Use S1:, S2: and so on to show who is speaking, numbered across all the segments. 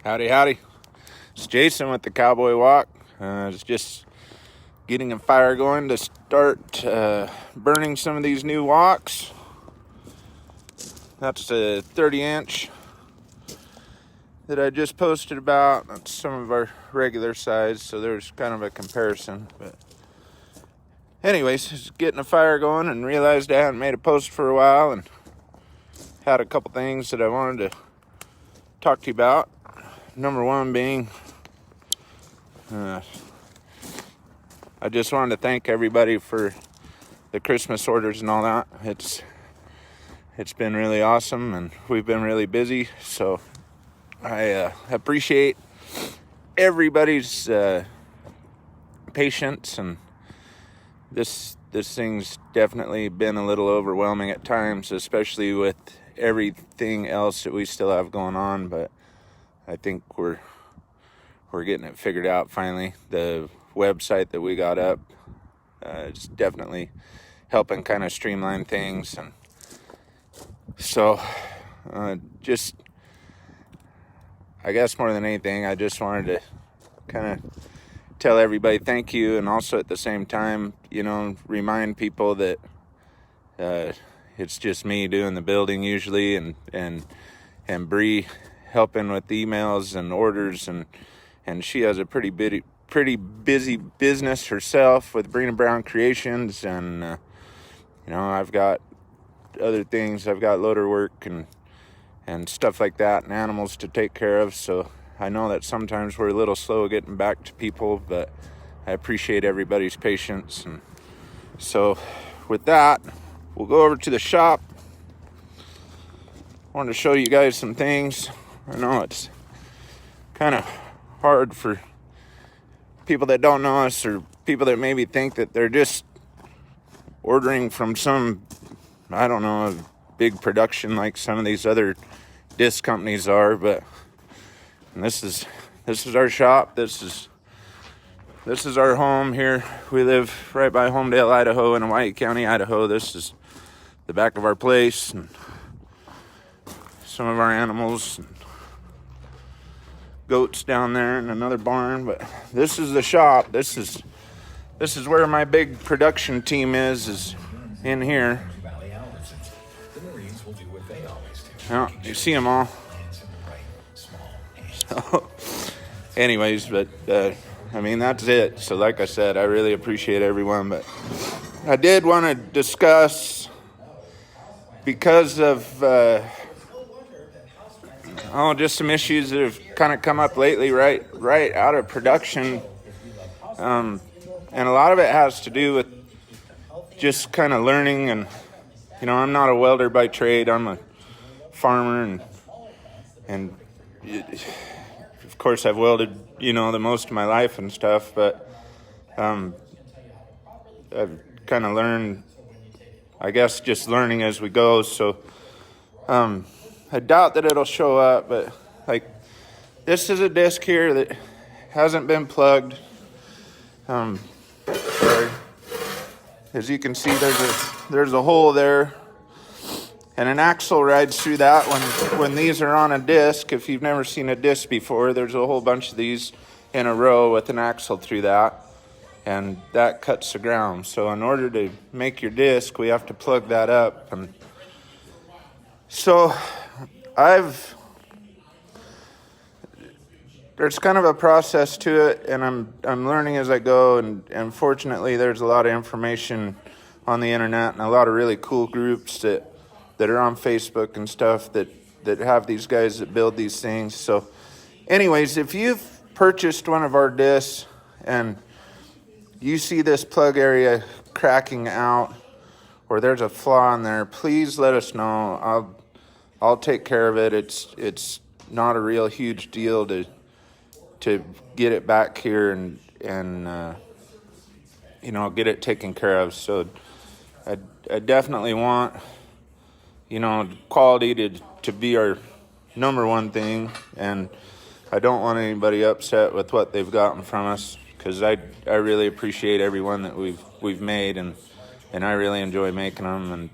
S1: Howdy, howdy. It's Jason with the Cowboy Wok. It's just getting a fire going to start burning some of these new woks. That's a 30-inch that I just posted about. That's some of our regular size, so there's kind of a comparison. But anyways, just getting a fire going and realized I hadn't made a post for a while and had a couple things that I wanted to talk to you about. Number one being, I just wanted to thank everybody for the Christmas orders and all that. It's been really awesome, and we've been really busy. So I appreciate everybody's patience, and this thing's definitely been a little overwhelming at times, especially with everything else that we still have going on. But I think we're getting it figured out finally. The website that we got up is definitely helping kind of streamline things, and so just, I guess more than anything, I just wanted to kind of tell everybody thank you, and also at the same time, remind people that it's just me doing the building usually, and Bree helping with emails and orders, and she has a pretty busy business herself with Brina Brown Creations, and I've got other things. I've got loader work and stuff like that, and animals to take care of. So I know that sometimes we're a little slow getting back to people, but I appreciate everybody's patience. And so with that, we'll go over to the shop. I wanted to show you guys some things. I know it's kind of hard for people that don't know us, or people that maybe think that they're just ordering from some, I don't know, a big production like some of these other disc companies are. But this is our shop. This is our home here. We live right by Homedale, Idaho, in Hawaii County, Idaho. This is the back of our place, and some of our animals, and goats down there in another barn. But this is the shop. This is where my big production team is in here. Yeah, you see them all. So, anyways, but that's it. So like I said, I really appreciate everyone. But I did want to discuss, because of just some issues that have kind of come up lately, right out of production, and a lot of it has to do with just kind of learning. And I'm not a welder by trade. I'm a farmer, and of course I've welded the most of my life and stuff, but I've kind of learned, I guess, just learning as we go. So I doubt that it'll show up, but like, this is a disc here that hasn't been plugged. Sorry. As you can see, there's a hole there, and an axle rides through that when these are on a disc. If you've never seen a disc before, there's a whole bunch of these in a row with an axle through that, and that cuts the ground. So in order to make your disc, we have to plug that up. And so there's kind of a process to it, and I'm learning as I go, and fortunately there's a lot of information on the internet and a lot of really cool groups that are on Facebook and stuff that have these guys that build these things. So anyways, if you've purchased one of our discs and you see this plug area cracking out, or there's a flaw in there, please let us know. I'll take care of it. It's not a real huge deal to get it back here and get it taken care of. So I definitely want quality to be our number one thing, and I don't want anybody upset with what they've gotten from us, because I really appreciate everyone that we've made, and I really enjoy making them. And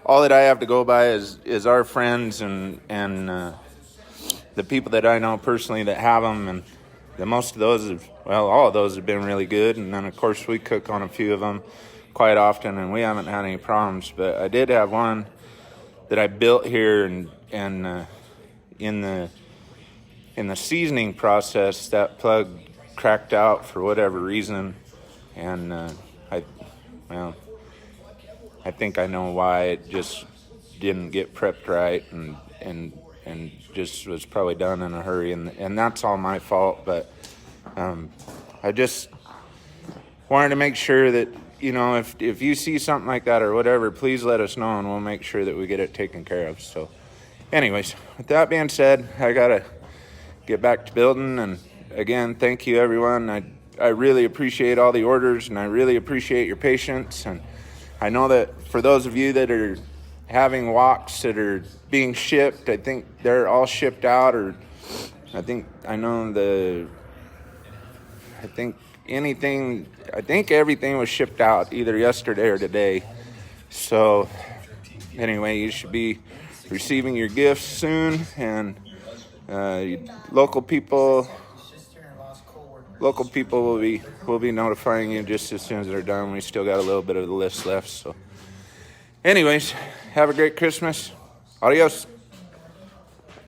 S1: all that I have to go by is our friends and the people that I know personally that have them, and most of those have, well, all of those have been really good. And then of course we cook on a few of them quite often, and we haven't had any problems. But I did have one that I built here, and in the seasoning process, that plug cracked out for whatever reason, and I think I know why. It just didn't get prepped right, and just was probably done in a hurry, and that's all my fault. But I just wanted to make sure that, if you see something like that or whatever, please let us know, and we'll make sure that we get it taken care of. So anyways, with that being said, I gotta get back to building. And again, thank you everyone. I really appreciate all the orders, and I really appreciate your patience. And I know that for those of you that are having woks that are being shipped, I think they're all shipped out, or I think everything was shipped out either yesterday or today. So anyway, you should be receiving your gifts soon, and local people will be notifying you just as soon as they're done. We still got a little bit of the list left. So anyways, have a great Christmas. Adios.